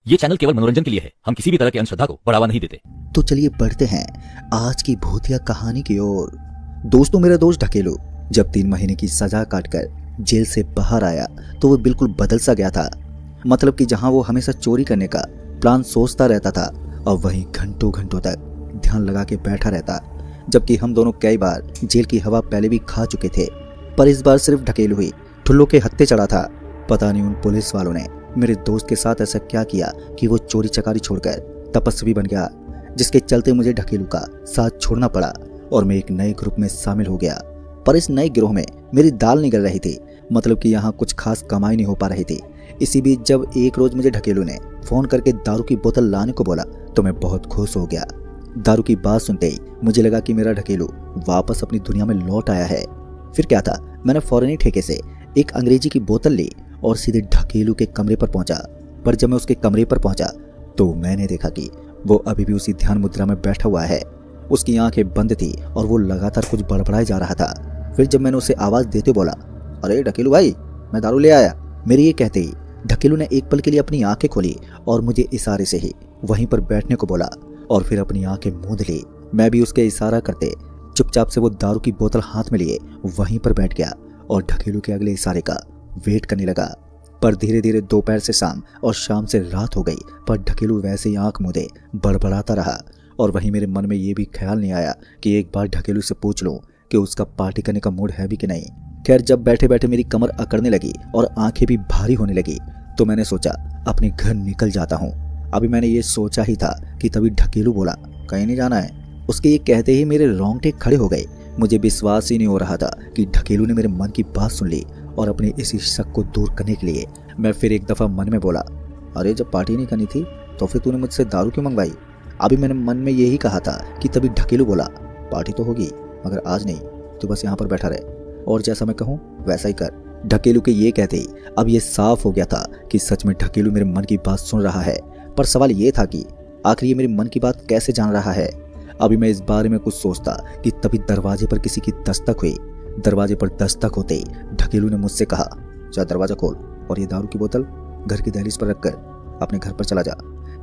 ये चैनल केवल मनोरंजन के लिए है। हम किसी भी तरह की अंधश्रद्धा को बढ़ावा नहीं देते। तो चलिए बढ़ते हैं आज की भूतिया कहानी की ओर। दोस्तों, मेरा दोस्त ढकेलू जब 3 महीने की सजा काटकर जेल से बाहर आया तो वो बिल्कुल बदल सा गया था। मतलब कि जहां वो हमेशा चोरी करने का प्लान सोचता रहता था और वहीं घंटों घंटों तक ध्यान लगा के बैठा रहता, जबकि हम दोनों कई बार जेल की हवा पहले भी खा चुके थे। पर इस बार सिर्फ ढकेलू ही ठुल्लों के हत्थे चढ़ा था। पता नहीं उन पुलिस वालों ने मेरे दोस्त के साथ ऐसा क्या किया कि वो चोरी चकारी छोड़कर तपस्वी बन गया, जिसके चलते मुझे ढकेलू का साथ छोड़ना पड़ा और मैं एक नए ग्रुप में शामिल हो गया। पर इस नए गिरोह में मेरी दाल निकल रही थी, मतलब कि यहाँ कुछ खास कमाई नहीं हो पा रही थी। इसी बीच जब एक रोज मुझे ढकेलू ने फोन करके दारू की बोतल लाने को बोला तो मैं बहुत खुश हो गया। दारू की बात सुनते ही मुझे लगा कि मेरा ढकेलू वापस अपनी दुनिया में लौट आया है। फिर क्या था, मैंने फौरनी ठेके से एक अंग्रेजी की बोतल ली और सीधे ढकेलू के कमरे पर पहुंचा। पर जब मैं उसके कमरे पर पहुंचा तो मैंने देखा कि वो अभी भी उसी ध्यान मुद्रा में बैठा हुआ है। उसकी आंखें बंद थी और वो लगातार कुछ बड़बड़ाए जा रहा था। फिर जब मैंने उसे आवाज देते बोला, अरे ढकेलू भाई, मैं दारू ले आया। मेरे ये कहते ही ढकेलू ने एक पल के लिए अपनी आंखें खोली और मुझे इशारे से ही वहीं पर बैठने को बोला और फिर अपनी आंखें मूंद ली। मैं भी उसके इशारा करते चुपचाप से वो दारू की बोतल हाथ में लिए वहीं पर बैठ गया और ढकेलू के अगले इशारे का वेट करने लगा। पर धीरे धीरे दोपहर से शाम और शाम से रात हो गई, पर ढकेलू वैसे ही आंख मूंदे बड़बड़ाता रहा। और वहीं मेरे मन में ये भी ख्याल नहीं आया कि एक बार ढकेलू से पूछ लूं कि उसका पार्टी करने का मूड है भी कि नहीं। खैर, जब बैठे बैठे मेरी कमर अकड़ने लगी और आंखें भी भारी होने लगी तो मैंने सोचा अपने घर निकल जाता हूँ। अभी मैंने ये सोचा ही था कि तभी ढकेलू बोला, कहीं नहीं जाना है। उसके ये कहते ही मेरे रोंगटे खड़े हो गए। मुझे विश्वास ही नहीं हो रहा था कि ढकेलू ने मेरे मन की बात सुन ली और अपने इसी शक को दूर करने के लिए मैं फिर एक दफा मन में बोला, अरे जब पार्टी नहीं करनी थी तो फिर तूने मुझसे दारू क्यों मंगवाई। अभी मैंने मन में यही कहा था कि तभी ढकेलू बोला, पार्टी तो होगी मगर आज नहीं, तू बस यहाँ पर बैठा रहे और जैसा मैं कहूँ वैसा ही कर। ढकेलू के ये कहते ही अब ये साफ हो गया था कि सच में ढकेलू मेरे मन की बात सुन रहा है। पर सवाल ये था कि आखिर ये मेरे मन की बात कैसे जान रहा है। अभी मैं इस बारे में कुछ सोचता कि तभी दरवाजे पर किसी की दस्तक हुई। दरवाजे पर दस्तक होते ही ढकेलू ने मुझसे कहा, जा दरवाजा खोल और ये दारू की बोतल घर की दहलीज पर रखकर अपने घर पर चला जा।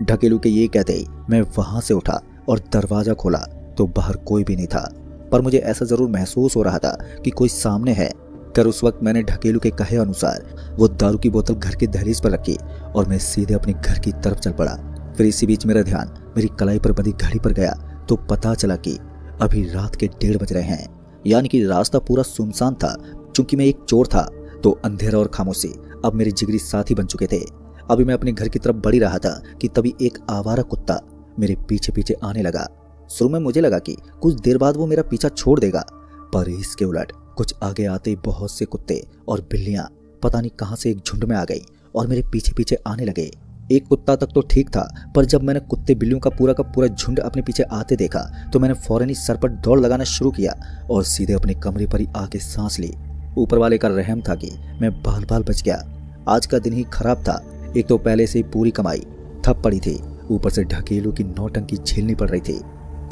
ढकेलू के ये कहते ही मैं वहां से उठा और दरवाजा खोला तो बाहर कोई भी नहीं था, पर मुझे ऐसा जरूर महसूस हो रहा था कि कोई सामने है। कर उस वक्त मैंने ढकेलू के कहे अनुसार वो दारू की बोतल घर की दहलीज पर रखी और मैं सीधे अपने घर की तरफ चल पड़ा। फिर इसी बीच मेरा ध्यान मेरी कलाई पर बंधी घड़ी पर गया तो पता चला कि अभी रात के 1:30 बज रहे हैं, यानी कि रास्ता पूरा सुनसान था। चूंकि मैं एक चोर था तो अंधेरा और खामोशी अब मेरे जिगरी साथी बन चुके थे। अभी मैं अपने घर की तरफ बढ़ ही रहा था कि तभी एक आवारा कुत्ता मेरे पीछे पीछे आने लगा। शुरू में मुझे लगा कि कुछ देर बाद वो मेरा पीछा छोड़ देगा, पर इसके उलट कुछ आगे आते ही बहुत से कुत्ते और बिल्लियां पता नहीं कहां से एक झुंड में आ गई और मेरे पीछे पीछे आने लगे। एक कुत्ता तक तो ठीक था, पर जब मैंने कुत्ते बिल्लियों का पूरा झुंड अपने पीछे आते देखा तो मैंने फौरन ही सर पर दौड़ लगाना शुरू किया और सीधे अपने कमरे पर ही आके सांस ली। ऊपर वाले का रहम था कि मैं बाल बाल बच गया। आज का दिन ही खराब था। एक तो पहले से ही पूरी कमाई थप पड़ी थी, ऊपर से ढकेलू की नौटंकी झेलनी पड़ रही थी।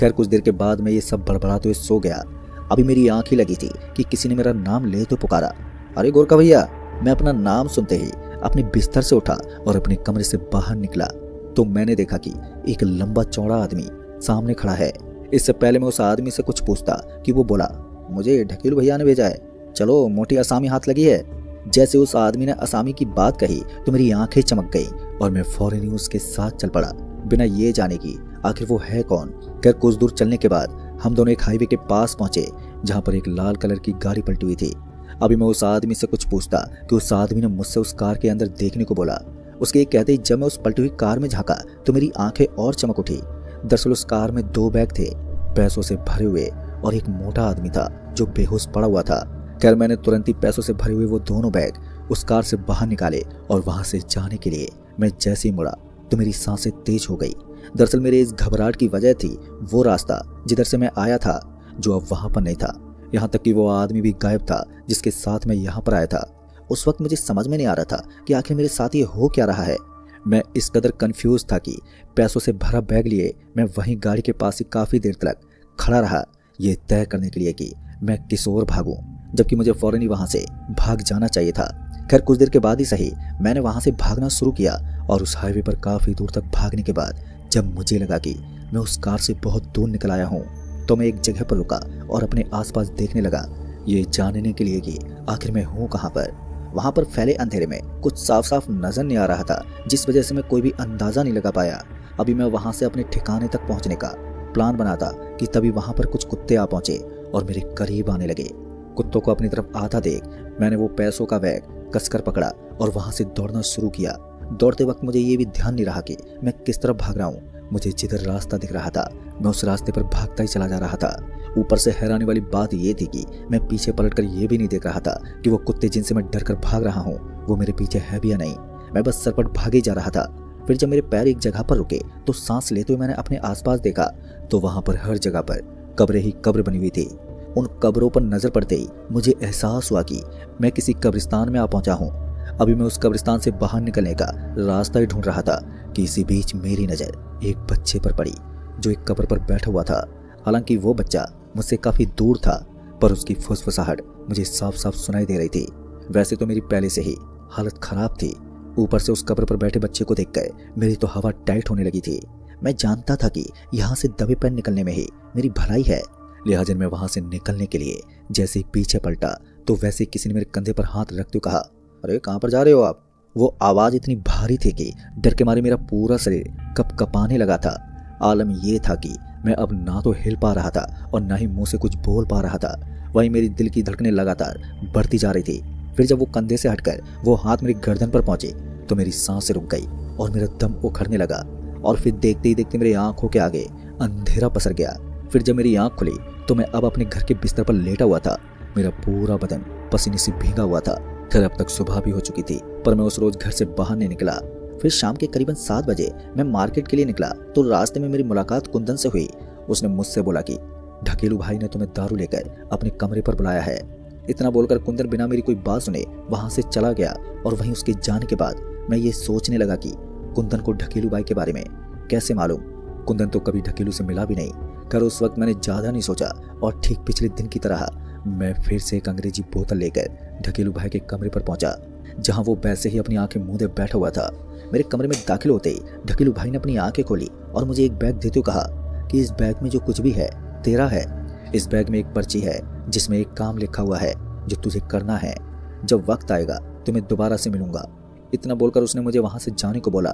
खैर, कुछ देर के बाद मैं ये सब बड़बड़ाते हुए सो गया। अभी मेरी आंख ही लगी थी कि किसी ने मेरा नाम ले तो पुकारा, अरे गोरखा भैया। मैं अपना नाम सुनते ही अपने बिस्तर से उठा और अपने कमरे से बाहर निकला तो मैंने देखा कि एक लंबा चौड़ा आदमी सामने खड़ा है। इससे पहले मैं उस आदमी से कुछ पूछता कि वो बोला, मुझे ढकेलू भैया ने भेजा है, चलो मोटी असामी हाथ लगी है। जैसे उस आदमी ने असामी की बात कही तो मेरी आंखें चमक गई और मैं फौरन ही उसके साथ चल पड़ा, बिना ये जाने की आखिर वो है कौन। खैर, कुछ दूर चलने के बाद हम दोनों एक हाईवे के पास पहुंचे जहां पर एक लाल कलर की गाड़ी पलटी हुई थी। अभी मैं उस आदमी से कुछ पूछता कि उस आदमी ने मुझसे उस कार के अंदर देखने को बोला। उसके एक कहते ही जब मैं उस पलटी हुई कार में झांका तो मेरी आंखें और चमक उठी। दरअसल उस कार में 2 बैग थे, पैसों से भरे हुए, और एक मोटा आदमी था जो बेहोश पड़ा हुआ था। खैर, मैंने तुरंत ही पैसों से भरे हुए वो दोनों बैग उस कार से बाहर निकाले और वहां से जाने के लिए मैं जैसे ही मुड़ा तो मेरी सांसें तेज हो गई। दरअसल मेरे इस घबराहट की वजह थी वो रास्ता जिधर से मैं आया था, जो अब वहां पर नहीं था। यहाँ तक कि वो आदमी भी गायब था जिसके साथ मैं यहाँ पर आया था। उस वक्त मुझे समझ में नहीं आ रहा था कि आखिर मेरे साथ ये हो क्या रहा है। मैं इस कदर कंफ्यूज था कि पैसों से भरा बैग लिए मैं वहीं गाड़ी के पास ही काफी देर तक खड़ा रहा, ये तय करने के लिए कि मैं किस ओर भागूं, जबकि मुझे फौरन ही वहां से भाग जाना चाहिए था। खैर कुछ देर के बाद ही सही मैंने वहां से भागना शुरू किया और उस हाईवे पर काफी दूर तक भागने के बाद जब मुझे लगा कि मैं उस कार से बहुत दूर निकल आया हूँ तो मैं एक जगह पर रुका और अपने आसपास देखने लगा, ये जानने के लिए कि आखिर मैं हूँ कहाँ पर। वहां पर फैले अंधेरे में कुछ साफ साफ नजर नहीं आ रहा था, जिस वजह से मैं कोई भी अंदाजा नहीं लगा पाया। अभी मैं वहां से अपने ठिकाने तक पहुंचने का प्लान बना था कि तभी वहां पर कुछ कुत्ते आ पहुंचे और मेरे करीब आने लगे। कुत्तों को अपनी तरफ आता देख मैंने वो पैसों का बैग कसकर पकड़ा और वहां से दौड़ना शुरू किया। दौड़ते वक्त मुझे ये भी ध्यान नहीं रहा कि मैं किस तरफ भाग रहा हूँ। मुझे जिधर रास्ता दिख रहा था मैं उस रास्ते पर भागता ही चला जा रहा था। ऊपर से हैरानी वाली बात ये थी कि मैं पीछे पलटकर ये भी नहीं देख रहा था कि वो कुत्ते जिनसे मैं डर कर भाग रहा हूँ वो मेरे पीछे है भी या नहीं। मैं बस सरपट भागे जा रहा था। फिर जब मेरे पैर एक जगह पर रुके तो सांस लेते हुए मैंने अपने आसपास देखा तो वहां पर हर जगह पर कब्रें ही कब्र बनी हुई थी। उन कब्रों पर नजर पड़ते ही मुझे एहसास हुआ कि मैं किसी कब्रिस्तान में आ पहुंचा हूँ। अभी मैं उस कब्रिस्तान से बाहर निकलने का रास्ता ही ढूंढ रहा था कि इसी बीच मेरी नजर एक बच्चे पर पड़ी जो एक कब्र पर बैठा हुआ था। हालांकि वो बच्चा मुझसे काफी दूर था पर उसकी फुसफुसाहट मुझे साफ साफ सुनाई दे रही थी। वैसे तो मेरी पहले से ही हालत खराब थी, ऊपर से उस कब्र पर बैठे बच्चे को देखकर मेरी तो हवा टाइट होने लगी थी। मैं जानता था कि यहाँ से दबे पैर निकलने में ही मेरी भलाई है, लिहाजा मैं वहां से निकलने के लिए जैसे ही पीछे पलटा तो वैसे किसी ने मेरे कंधे पर हाथ रखते हुए कहा, अरे कहाँ पर जा रहे हो आप? वो आवाज इतनी भारी थी कि डर के मारे मेरा पूरा शरीर कपकपाने लगा था। आलम ये था कि मैं अब ना तो हिल पा रहा था और ना ही मुंह से कुछ बोल पा रहा था। वहीं मेरी दिल की धड़कनें लगातार बढ़ती जा रही थी। फिर जब वो कंधे से हटकर वो हाथ मेरी गर्दन पर पहुंचे तो मेरी सांसें रुक गई और मेरा दम उखड़ने लगा और फिर देखते ही देखते मेरी आंखों के आगे अंधेरा पसर गया। फिर जब मेरी आंख खुली तो मैं अब अपने घर के बिस्तर पर लेटा हुआ था। मेरा पूरा बदन पसीने से भीगा हुआ था। खैर अब तक सुबह भी हो चुकी थी पर मैं उस रोज घर से बाहर नहीं निकला। फिर शाम के करीबन 7 बजे मैं मार्केट के लिए निकला तो रास्ते में मेरी मुलाकात कुंदन से हुई। उसने मुझसे बोला कि ढकेलू भाई ने तुम्हें दारू लेकर अपने कमरे पर बुलाया है। इतना बोलकर कुंदन बिना मेरी कोई बात सुने वहां से चला गया और वहीं उसके जाने के बाद मैं ये सोचने लगा कि कुंदन को ढकेलू भाई के बारे में कैसे मालूम। कुंदन तो कभी ढकेलू से मिला भी नहीं। खैर उस वक्त मैंने ज्यादा नहीं सोचा और ठीक पिछले दिन की तरह मैं फिर से एक अंग्रेजी बोतल लेकर ढकेलू भाई के कमरे पर पहुंचा जहां वो वैसे ही अपनी आंखें मूंदे बैठा हुआ था। मेरे कमरे में दाखिल होते ही ढकेलू भाई ने अपनी आंखें खोली और मुझे एक बैग देते हुए कहा कि इस बैग में जो कुछ भी है तेरा है। इस बैग में एक पर्ची है जिसमें एक काम लिखा हुआ है जो तुझे करना है। जब वक्त आएगा तो मैं दोबारा से मिलूंगा। इतना बोलकर उसने मुझे वहां से जाने को बोला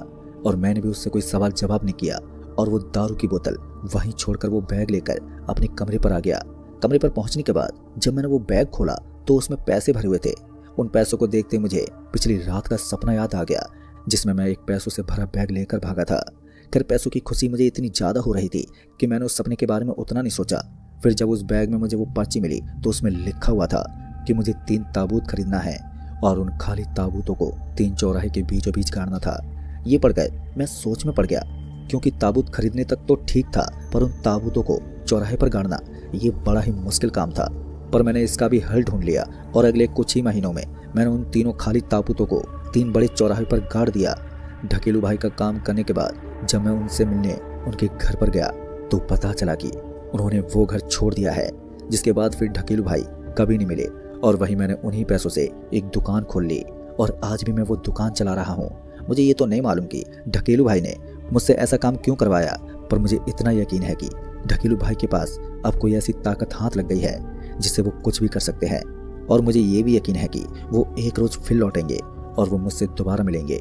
और मैंने भी उससे कोई सवाल जवाब नहीं किया और वो दारू की बोतल वहीं छोड़कर वो बैग लेकर अपने कमरे पर आ गया। कमरे पर पहुंचने के बाद जब मैंने वो बैग खोला तो उसमें पैसे भरे हुए थे। उन पैसों को देखते मुझे पिछली रात का सपना याद आ गया जिसमें मैं एक पैसों से भरा बैग लेकर भागा था। खैर पैसों की खुशी मुझे इतनी ज्यादा हो रही थी कि मैंने उस सपने के बारे में उतना नहीं सोचा। फिर जब उस बैग में मुझे वो पर्ची मिली तो उसमें लिखा हुआ था कि मुझे 3 ताबूत खरीदना है और उन खाली ताबूतों को 3 चौराहे के बीचों बीच गाड़ना था। ये पढ़कर मैं सोच में पड़ गया क्योंकि ताबूत खरीदने तक तो ठीक था पर उन ताबूतों को चौराहे पर गाड़ना ये बड़ा ही मुश्किल काम था। पर मैंने इसका भी हल ढूंढ लिया और अगले कुछ ही महीनों में मैंने उन तीनों खाली ताबूतों को 3 बड़े चौराहे पर गाड़ दिया। ढकेलू भाई का काम करने के बाद जब मैं उनसे मिलने उनके घर पर गया तो पता चला कि उन्होंने वो घर छोड़ दिया है। जिसके बाद फिर ढकेलू भाई कभी नहीं मिले और वहीं मैंने उन्हीं पैसों से एक दुकान खोल ली और आज भी मैं वो दुकान चला रहा हूँ। मुझे ये तो नहीं मालूम कि ढकेलू भाई ने मुझसे ऐसा काम क्यों करवाया, पर मुझे इतना यकीन है कि ढकेलू भाई के पास अब कोई ऐसी ताकत हाथ लग गई है जिससे वो कुछ भी कर सकते हैं। और मुझे ये भी यकीन है कि वो एक रोज फिर लौटेंगे और वो मुझसे दोबारा मिलेंगे।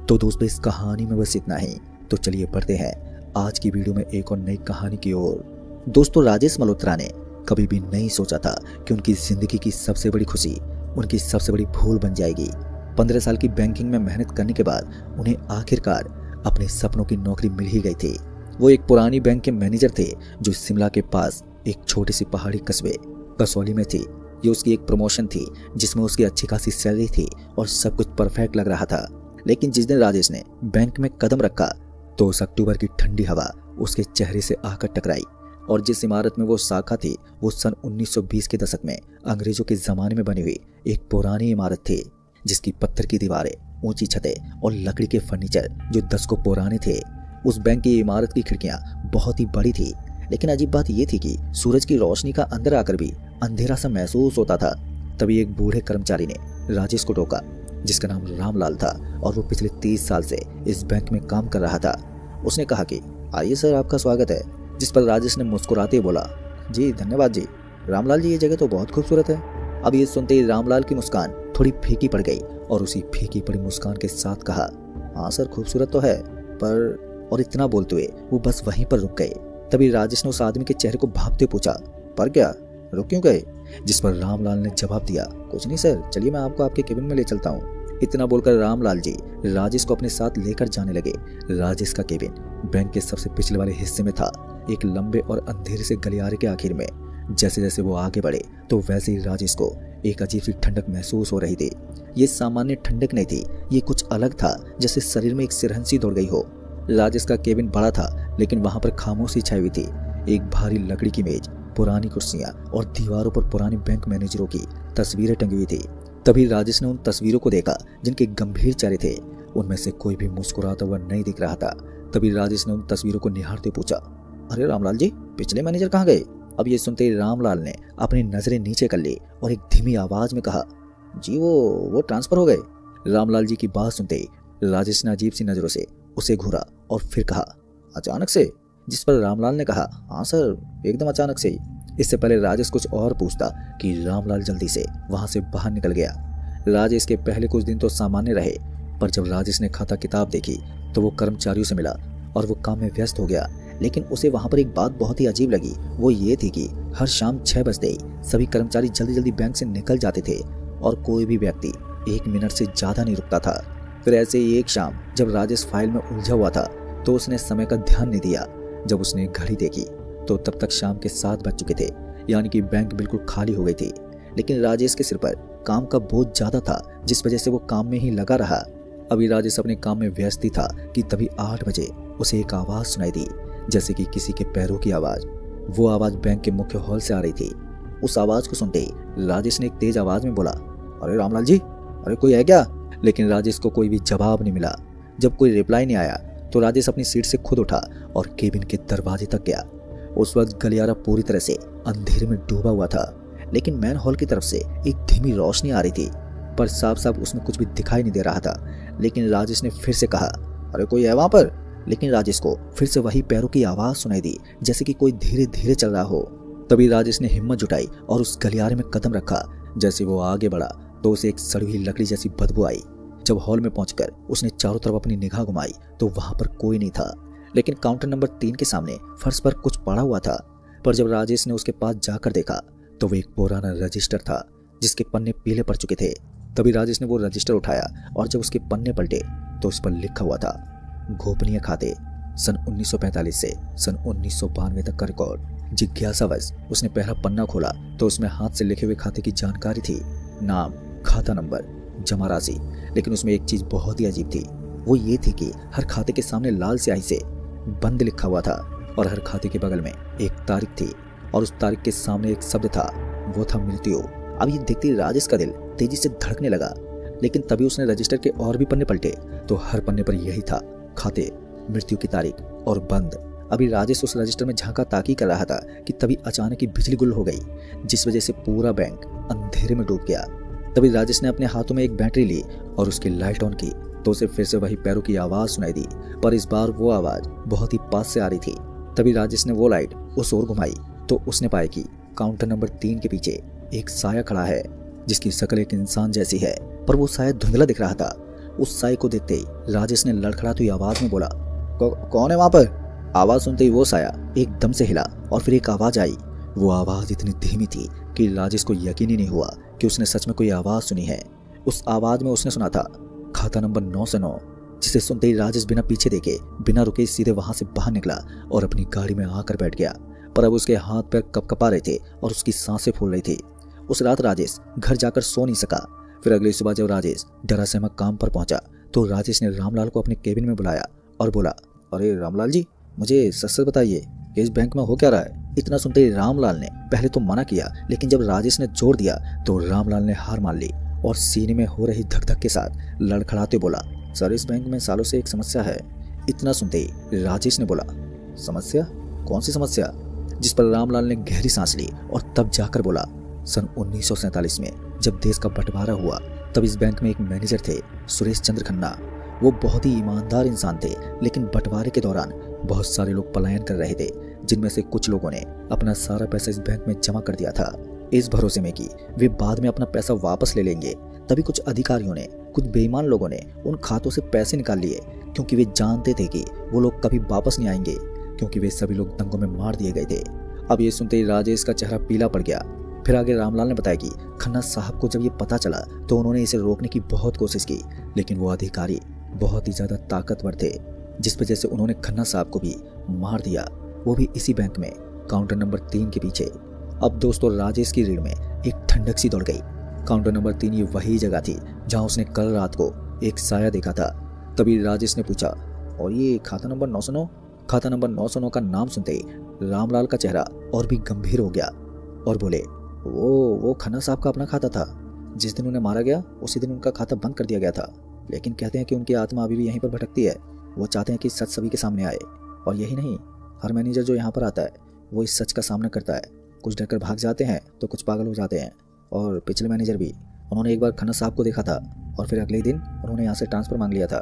तो दोस्तों इस कहानी में बस इतना ही। तो चलिए बढ़ते हैं आज की वीडियो में एक और नई कहानी की ओर। दोस्तों राजेश मल्होत्रा ने कभी भी नहीं सोचा था कि उनकी जिंदगी की सबसे बड़ी खुशी उनकी सबसे बड़ी भूल बन जाएगी। 15 साल की बैंकिंग में मेहनत करने के बाद उन्हें आखिरकार अपने सपनों की नौकरी मिल ही गई थी। वो एक पुरानी बैंक के मैनेजर थे जो शिमला के पास एक छोटी सी पहाड़ी कस्बे कसौली में थी। ये उसकी एक प्रमोशन थी जिसमें उसकी अच्छी खासी सैलरी थी और सब कुछ परफेक्ट लग रहा था। लेकिन जिस दिन राजेश ने बैंक में कदम रखा तो उस अक्टूबर की ठंडी हवा उसके चेहरे से आकर टकराई और जिस इमारत में वो शाखा थी वो सन 1920 के दशक में अंग्रेजों के जमाने में बनी हुई एक पुरानी इमारत थी जिसकी पत्थर की दीवारें, ऊंची छतें और लकड़ी के फर्नीचर जो दशकों पुराने थे। उस बैंक की इमारत की खिड़कियां बहुत ही बड़ी थी, लेकिन अजीब बात यह थी कि सूरज की रोशनी का अंदर आकर भी अंधेरा सा महसूस होता था। तभी एक बूढ़े कर्मचारी ने राजेश को टोका जिसका नाम रामलाल था और वो पिछले 30 साल से इस बैंक में काम कर रहा था। उसने कहा कि आइए सर, आपका स्वागत है। जिस पर राजेश ने मुस्कुराते हुए बोला, जी धन्यवाद जी। रामलाल जी, ये जगह तो बहुत खूबसूरत है। अब ये सुनते ही रामलाल की मुस्कान थोड़ी फीकी पड़ गई और उसी फीकी पड़ी मुस्कान के साथ कहा, हाँ सर, खूबसूरत तो है, पर। और इतना बोलते हुए वो बस वहीं पर रुक गए। तभी राजेश ने उस आदमी के चेहरे को भांपते पूछा, पर क्या, रुक क्यों गए? जिस पर रामलाल ने जवाब दिया, कुछ नहीं सर, चलिए मैं आपको आपके केबिन में ले चलता हूँ। इतना बोलकर रामलाल जी राजेश को अपने साथ लेकर जाने लगे। राजेश का केबिन बैंक के सबसे पिछले वाले हिस्से में था, एक लंबे और अंधेरे से गलियारे के आखिर में। जैसे जैसे वो आगे बढ़े तो वैसे ही राजेश को एक अजीब सी ठंडक महसूस हो रही थी। ये सामान्य ठंडक नहीं थी, ये कुछ अलग था, जैसे शरीर में एक सिरहन सी दौड़ गई हो। राजेश का केबिन बड़ा था, लेकिन वहां पर खामोशी छाई हुई थी। एक भारी लकड़ी की मेज, पुरानी कुर्सियां और दीवारों पर पुराने बैंक मैनेजरों की तस्वीरें टंगी हुई थी। तभी राजेश ने उन तस्वीरों को देखा जिनके गंभीर चेहरे थे। उनमें से कोई भी मुस्कुराता हुआ नहीं दिख रहा था। तभी राजेश ने उन तस्वीरों को निहारते पूछा, अरे रामलाल जी, पिछले मैनेजर कहाँ गए? अब ये सुनते ही रामलाल ने अपनी नजरें नीचे कर ली और एक धीमी आवाज में कहा, जी वो ट्रांसफर हो गए। रामलाल जी की बात सुनते ही राजेश ने अजीब सी नजरों से उसे घूरा और फिर कहा, अचानक से? जिस पर रामलाल ने कहा, हाँ सर, एकदम अचानक से ही। इससे पहले राजेश कुछ और पूछता कि रामलाल जल्दी से वहां से बाहर निकल गया। राजेश के पहले कुछ दिन तो सामान्य रहे, पर जब राजेश ने खाता किताब देखी तो वो कर्मचारियों से मिला और वो काम में व्यस्त हो गया। लेकिन उसे वहां पर एक बात बहुत ही अजीब लगी। वो ये थी कि हर शाम 6 बजते ही सभी कर्मचारी जल्दी जल्दी बैंक से निकल जाते थे और कोई भी व्यक्ति 1 मिनट से ज्यादा नहीं रुकता था। फिर ऐसे ही एक शाम जब राजेश फाइल में उलझा हुआ था तो उसने समय का ध्यान नहीं दिया। जब उसने घड़ी देखी तो तब तक शाम के 7 बज चुके थे, यानी कि बैंक बिल्कुल खाली हो गई थी। लेकिन राजेश के सिर पर काम का बोझ ज्यादा था, जिस वजह से वो काम में ही लगा रहा। अभी राजेश अपने काम में व्यस्त ही था कि तभी 8 बजे उसे एक आवाज सुनाई दी, जैसे कि किसी के पैरों की आवाज। वो आवाज बैंक के मुख्य हॉल से आ रही थी। उस आवाज को सुनते ही राजेश ने एक तेज आवाज में बोला, अरे रामलाल जी, अरे कोई है क्या? लेकिन राजेश को कोई भी जवाब नहीं मिला। जब कोई रिप्लाई नहीं आया तो राजेश अपनी सीट से खुद उठा और केबिन के दरवाजे तक गया। उस वक्त गलियारा पूरी तरह से अंधेरे में डूबा हुआ था, लेकिन मैन हॉल की तरफ से एक धीमी रोशनी आ रही थी, पर साफ साफ उसमें कुछ भी दिखाई नहीं दे रहा था। लेकिन राजेश ने फिर से कहा, अरे कोई है वहां पर? लेकिन राजेश को फिर से वही पैरों की आवाज सुनाई दी, जैसे कि कोई धीरे धीरे चल रहा हो। तभी राजेश ने हिम्मत जुटाई और उस गलियारे में कदम रखा। जैसे वो आगे बढ़ा तो उसे एक सड़ी हुई लकड़ी जैसी बदबू आई। जब हॉल में पहुंचकर उसने चारों तरफ अपनी निगाह घुमाई तो वहां पर कोई नहीं था, लेकिन काउंटर नंबर 3 के सामने फर्श पर कुछ पड़ा हुआ था। पर जब राजेश ने उसके पास जाकर देखा तो वो एक पुराना रजिस्टर था, जिसके पन्ने पीले पड़ चुके थे। तभी राजेश ने वो रजिस्टर उठाया और जब उसके पन्ने पलटे तो उस पर लिखा हुआ था, गोपनीय खाते, सन 1945 से सन 1992 तक का रिकॉर्ड। जिज्ञासावश उसने पहला पन्ना खोला तो उसमें हाथ से लिखे हुए खाते की जानकारी थी, नाम, खाता नंबर, जमा राशि। लेकिन उसमें एक चीज बहुत ही अजीब थी। वो ये थी कि हर खाते के सामने लाल स्याही से बंद लिखा हुआ था और हर खाते के बगल में एक तारीख थी और उस तारीख के सामने एक शब्द था, वो था मृत्यु। अब ये देखते ही राजेश का दिल तेजी से धड़कने लगा। लेकिन तभी उसने रजिस्टर के और भी पन्ने पलटे तो हर पन्ने पर यही था, खाते, मृत्यु की तारीख और बंद। अभी राजेश उस रजिस्टर में झांका ताकी कर रहा था कि तभी अचानक ही बिजली गुल हो गई, जिस वजह से पूरा बैंक अंधेरे में डूब गया। तभी राजेश ने अपने हाथों में एक बैटरी ली और उसकी लाइट ऑन की तो उसे फिर से वही पैरों की आवाज सुनाई दी, पर इस बार वो आवाज बहुत ही पास से आ रही थी। तभी राजेश ने वो लाइट उस ओर घुमाई तो उसने पाया कि काउंटर नंबर 3 के पीछे एक साया खड़ा है, जिसकी शक्ल एक इंसान जैसी है, पर वो साया धुंधला दिख रहा था। उस साये को देखते ही राजेश ने लड़खड़ाती हुई आवाज में बोला, कौन है वहां पर? आवाज सुनते ही वो साया एकदम से हिला और फिर एक आवाज आई। वो आवाज इतनी धीमी थी कि राजेश को यकीन ही नहीं हुआ कि उसने सच में कोई आवाज सुनी है। उस आवाज में उसने सुना था, खाता नंबर 9 से 9। जिसे सुनते ही राजेश बिना पीछे देखे, बिना रुके सीधे वहां से बाहर निकला और अपनी गाड़ी में आकर बैठ गया। पर अब उसके हाथ पैर कपकपा रहे थे और उसकी सांसें फूल रही थी। उस रात राजेश घर जाकर सो नहीं सका। फिर अगली सुबह जब राजेश डरा सहमा काम पर पहुंचा तो राजेश ने रामलाल को अपने केबिन में बुलाया और बोला, अरे रामलाल जी, मुझे सच सच बताइए कि इस बैंक में हो क्या रहा है? इतना सुनते ही रामलाल ने पहले तो मना किया, लेकिन जब राजेश ने जोर दिया तो रामलाल ने हार मान ली और सीने में हो रही धक धक के साथ लड़खड़ाते बोला, सर इस बैंक में सालों से एक समस्या है। इतना सुनते ही राजेश ने बोला, समस्या? कौन सी समस्या? जिस पर रामलाल ने गहरी सांस ली और तब जाकर बोला, सन 1947 में जब देश का बंटवारा हुआ तब इस बैंक में एक मैनेजर थे, सुरेश चंद्र खन्ना। वो बहुत ही ईमानदार इंसान थे, लेकिन बंटवारे के दौरान बहुत सारे लोग पलायन कर रहे थे, जिनमें से कुछ लोगों ने अपना सारा पैसा इस बैंक में जमा कर दिया था, इस भरोसे में कि वे बाद में अपना पैसा वापस ले लेंगे। तभी कुछ अधिकारियों ने, कुछ बेईमान लोगों ने उन खातों से पैसे निकाल लिए, क्योंकि वे जानते थे कि वो लोग कभी वापस नहीं आएंगे, क्योंकि वे सभी लोग दंगों में मार दिए गए थे। अब ये सुनते ही राजेश का चेहरा पीला पड़ गया। फिर आगे रामलाल ने बताया कि खन्ना साहब को जब ये पता चला तो उन्होंने इसे रोकने की बहुत कोशिश की, लेकिन वो अधिकारी बहुत ही ज्यादा ताकतवर थे, जिस वजह से उन्होंने खन्ना साहब को भी मार दिया, वो भी इसी बैंक में, काउंटर नंबर 3 के पीछे। अब दोस्तों राजेश की रीढ़ में एक ठंडक सी दौड़ गई। काउंटर नंबर 3 ये वही जगह थी जहां उसने कल रात को एक साया देखा था। तभी राजेश ने पूछा, और ये खाता नंबर 909? खाता नंबर 909 का नाम सुनते ही रामलाल का चेहरा और भी गंभीर हो गया और बोले, वो खन्ना साहब का अपना खाता था। जिस दिन उन्हें मारा गया उसी दिन उनका खाता बंद कर दिया गया था, लेकिन कहते हैं कि उनकी आत्मा अभी भी यहीं पर भटकती है। वो चाहते हैं कि सच सभी के सामने आए, और यही नहीं, हर मैनेजर जो यहाँ पर आता है वो इस सच का सामना करता है। कुछ डरकर भाग जाते हैं तो कुछ पागल हो जाते हैं, और पिछले मैनेजर भी, उन्होंने एक बार खन्ना साहब को देखा था और फिर अगले दिन उन्होंने यहाँ से ट्रांसफर मांग लिया था।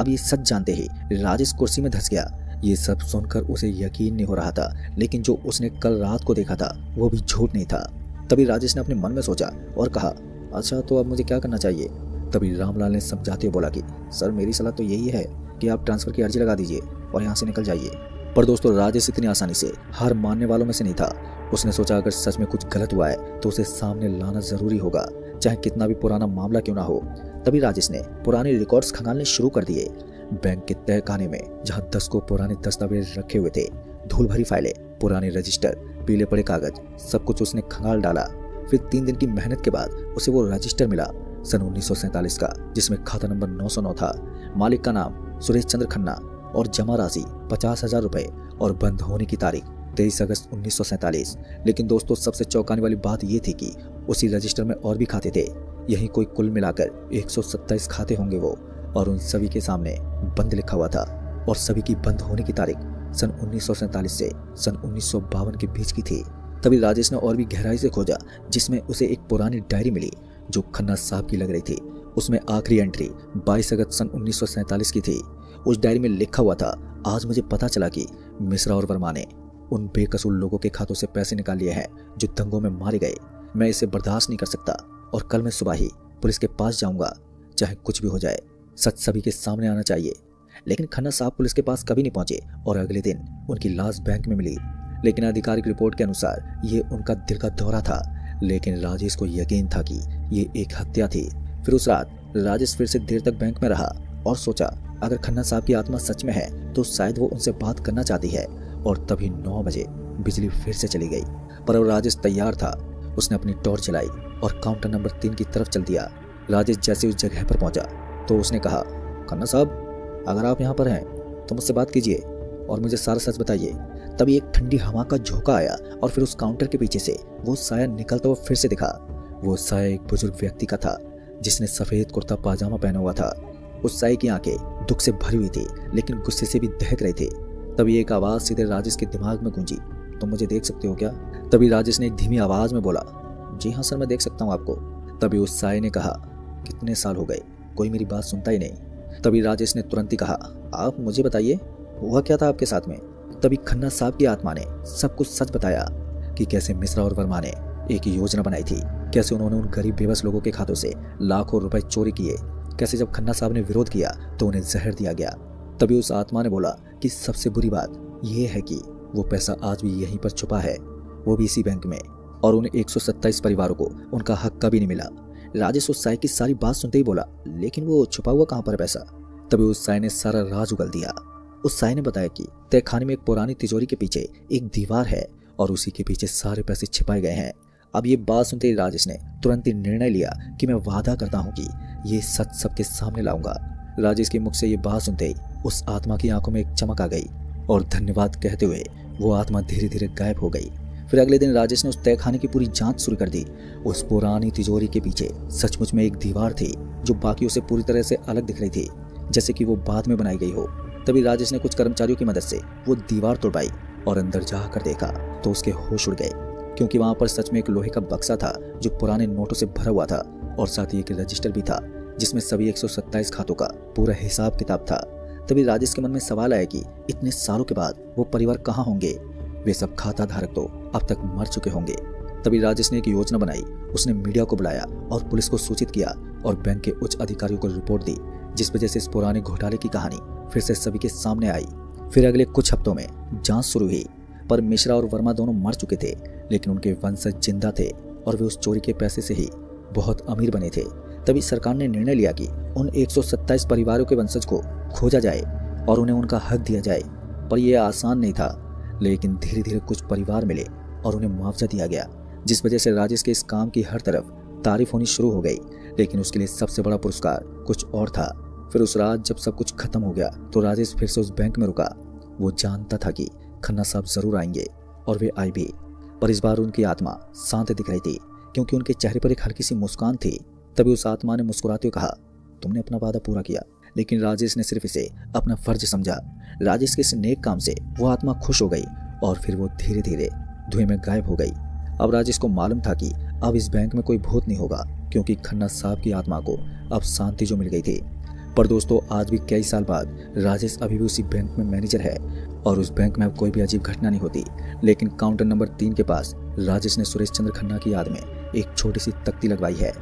अब ये सच जानते ही राजेश कुर्सी में धंस गया। ये सब सुनकर उसे यकीन नहीं हो रहा था, लेकिन जो उसने कल रात को देखा था वो भी झूठ नहीं था। तभी राजेश ने अपने मन में सोचा और कहा, अच्छा तो अब मुझे क्या करना चाहिए? तभी रामलाल ने समझाते हुए बोला कि सर मेरी सलाह तो यही है कि आप ट्रांसफर की अर्जी लगा दीजिए और यहाँ से निकल जाइए। पर दोस्तों राजेश इतनी आसानी से हार मानने वालों में से नहीं था। उसने सोचा अगर सच में कुछ गलत हुआ है तो उसे सामने लाना जरूरी होगा, चाहे कितना भी पुराना मामला क्यों ना हो। तभी राजेश ने पुराने रिकॉर्ड्स खंगालने शुरू कर दिए। बैंक के तहखाने में जहां 10 को पुराने दस्तावेज रखे हुए थे, धूल भरी फाइलें, पुराने रजिस्टर, पीले पड़े कागज, सब कुछ उसने खंगाल डाला। फिर 3 दिन की मेहनत के बाद उसे वो रजिस्टर मिला सन 1947 का, जिसमें खाता नंबर 909 था, मालिक का नाम सुरेश चंद्र खन्ना और जमा राशि 50,000 रुपए और बंद होने की तारीख 23 अगस्त 1947। लेकिन दोस्तों सबसे चौंकाने वाली बात यह थी कि उसी रजिस्टर में और भी खाते थे। यही कोई कुल मिलाकर 127 खाते होंगे वो, और उन सभी के सामने बंद लिखा हुआ था, और सभी की बंद होने की तारीख सन 1947 से सन 1952 के बीच की थी। तभी राजेश ने और भी गहराई से खोजा, जिसमें उसे एक पुरानी डायरी मिली जो खन्ना साहब की लग रही थी। उसमें आखिरी एंट्री 22 अगस्त सन 1947 की थी। उस डायरी में लिखा हुआ था, आज मुझे पता चला कि मिश्रा और वर्मा ने उन बेकसूर लोगों के खातों से पैसे निकाल लिए हैं जो दंगों में मारे गए। मैं इसे बर्दाश्त नहीं कर सकता और कल मैं सुबह ही पुलिस के पास जाऊंगा, चाहे कुछ भी हो जाए। सच सभी के सामने आना चाहिए। लेकिन खन्ना साहब पुलिस के पास कभी नहीं पहुंचे और अगले दिन उनकी लाश बैंक में मिली। लेकिन आधिकारिक रिपोर्ट के अनुसार ये उनका दिल का दौरा था। लेकिन राजेश को यकीन था कि ये एक हत्या थी। फिर उस रात राजेश फिर से देर तक बैंक में रहा और सोचा अगर खन्ना साहब की आत्मा सच में है तो शायद वो उनसे बात करना चाहती है। और तभी 9 बजे बिजली फिर से चली गई। पर अब राजेश तैयार था। उसने अपनी टॉर्च जलाई और काउंटर नंबर 3 की तरफ चल दिया। राजेश जैसे उस जगह पर पहुंचा तो उसने कहा, खन्ना साहब अगर आप यहाँ पर हैं तो मुझसे बात कीजिए और मुझे सारा सच बताइए। तभी एक ठंडी हवा का झोंका आया और फिर उस काउंटर के पीछे से वो साया निकलता हुआ फिर से दिखा। वो साया एक बुजुर्ग व्यक्ति का था जिसने सफेद कुर्ता पाजामा पहना हुआ था। उस साये की आंखें दुख से भरी हुई थी लेकिन गुस्से से भी दहक रही थी। तभी एक आवाज सीधे राजेश के दिमाग में गूंजी, तुम मुझे देख सकते हो क्या? तभी राजेश ने एक धीमी आवाज में बोला, जी हाँ सर मैं देख सकता हूँ आपको। तभी उस साये ने कहा, कितने साल हो गए कोई मेरी बात सुनता ही नहीं। तभी राजेश ने तुरंत ही कहा, आप मुझे बताइए हुआ क्या था आपके साथ में? तभी खन्ना साहब की आत्मा ने सब कुछ सच बताया कि कैसे मिश्रा और वर्मा ने एक योजना बनाई थी, कैसे उन्होंने उन गरीब बेबस लोगों के खातों से लाखों रुपए चोरी किए, कैसे जब खन्ना साहब ने विरोध किया तो उन्हें जहर दिया गया। तभी उस आत्मा ने बोला कि सबसे बुरी बात यह है कि वो पैसा आज भी यहीं पर छुपा है, वो भी इसी बैंक में, और उन 127 परिवारों को उनका हक कभी नहीं मिला। राजेश उस साय की सारी बात सुनते ही बोला, लेकिन वो छुपा हुआ कहाँ पर है पैसा? तभी उस साय ने सारा राज उगल दिया। उस साय ने बताया कि तहखाने में एक पुरानी तिजोरी के पीछे एक दीवार है और उसी के पीछे सारे पैसे छिपाए गए हैं। अब ये बात सुनते ही राजेश ने तुरंत ही निर्णय लिया कि मैं वादा करता हूँ कि ये सच सबके सामने लाऊंगा। राजेश के मुख से ये बात सुनते ही उस आत्मा की आंखों में एक चमक आ गई और धन्यवाद कहते हुए वो आत्मा धीरे धीरे गायब हो गई। फिर अगले दिन राजेश ने उस तहखाने की पूरी जांच शुरू कर दी। उस पुरानी तिजोरी के पीछे सचमुच में एक दीवार थी जो बाकियों से पूरी तरह से अलग दिख रही थी, जैसे कि वो बाद में बनाई गई हो। तभी राजेश ने कुछ कर्मचारियों की मदद से वो दीवार तोड़वाई और अंदर जाकर देखा तो उसके होश उड़ गए, क्योंकि वहां पर सच में एक लोहे का बक्सा था जो पुराने नोटों से भरा हुआ था और साथ ही एक रजिस्टर भी था जिसमें सभी 127 खातों का पूरा हिसाब किताब था। तभी राजेश के मन में सवाल आया कि इतने सालों के बाद वो परिवार कहाँ होंगे, वे सब खाता धारक तो अब तक मर चुके होंगे। तभी राजेश ने एक योजना बनाई। उसने मीडिया को बुलाया और पुलिस को सूचित किया और बैंक के उच्च अधिकारियों को रिपोर्ट दी, जिस वजह से इस पुराने घोटाले की कहानी फिर से सभी के सामने आई। फिर अगले कुछ हफ्तों में जांच शुरू हुई, पर मिश्रा और वर्मा दोनों मर चुके थे, लेकिन उनके वंशज जिंदा थे और वे उस चोरी के पैसे से ही बहुत अमीर बने थे। तभी सरकार ने निर्णय लिया कि उन 127 परिवारों के वंशज को खोजा जाए और उन्हें उनका हक दिया जाए। पर यह आसान नहीं था, लेकिन धीरे धीरे कुछ परिवार मिले और उन्हें मुआवजा दिया गया, जिस वजह से राजेश के इस काम की हर तरफ तारीफ होनी शुरू हो गई। लेकिन उसके लिए सबसे बड़ा पुरस्कार कुछ और था। फिर उस रात जब सब कुछ खत्म हो गया तो राजेश फिर से उस बैंक में रुका। वो जानता था कि खन्ना साहब जरूर आएंगे और वे आए भी, पर इस बार उनकी आत्मा शांत दिख रही थी, क्योंकि उनके चेहरे पर एक हल्की सी मुस्कान थी। तभी उस आत्मा ने मुस्कुराते हुए कहा, तुमने अपना वादा पूरा किया। लेकिन राजेश ने सिर्फ इसे अपना फर्ज समझा। राजेश के इस नेक काम से वो आत्मा खुश हो गई और फिर वो धीरे धीरे धुएं में गायब हो गई। अब राजेश को मालूम था कि अब इस बैंक में कोई भूत नहीं होगा, क्योंकि खन्ना साहब की आत्मा को अब शांति जो मिल गई थी। पर दोस्तों, आज भी कई साल बाद राजेश अभी भी उसी बैंक में मैनेजर है और उस बैंक में अब कोई भी अजीब घटना नहीं होती। लेकिन काउंटर नंबर 3 के पास राजेश ने सुरेश चंद्र खन्ना की याद में एक छोटी सी तख्ती लगवाई है।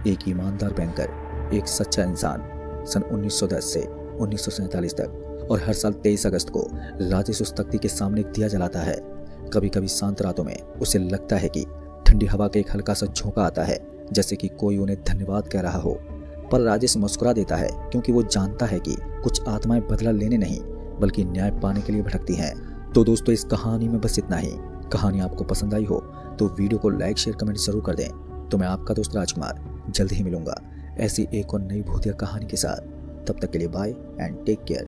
एक ईमानदार बैंकर, एक सच्चा इंसान, सन 1910 से 1947 तक। और हर साल 23 अगस्त को राजेश उस तख्ती के सामने एक दिया जलाता है। कभी कभी शांत रातों में उसे लगता है कि ठंडी हवा का एक हल्का सा झोंका आता है, जैसे कि कोई उन्हें धन्यवाद कह रहा हो। पर राजेश मुस्कुरा देता है, क्योंकि वो जानता है कि कुछ आत्माएं बदला लेने नहीं बल्कि न्याय पाने के लिए भटकती हैं। तो दोस्तों, इस कहानी में बस इतना ही। कहानी आपको पसंद आई हो तो वीडियो को लाइक शेयर कमेंट जरूर कर दें। तो मैं आपका दोस्त राजकुमार जल्द ही मिलूंगा ऐसी एक और नई भूतिया कहानी के साथ। तब तक के लिए बाय एंड टेक केयर।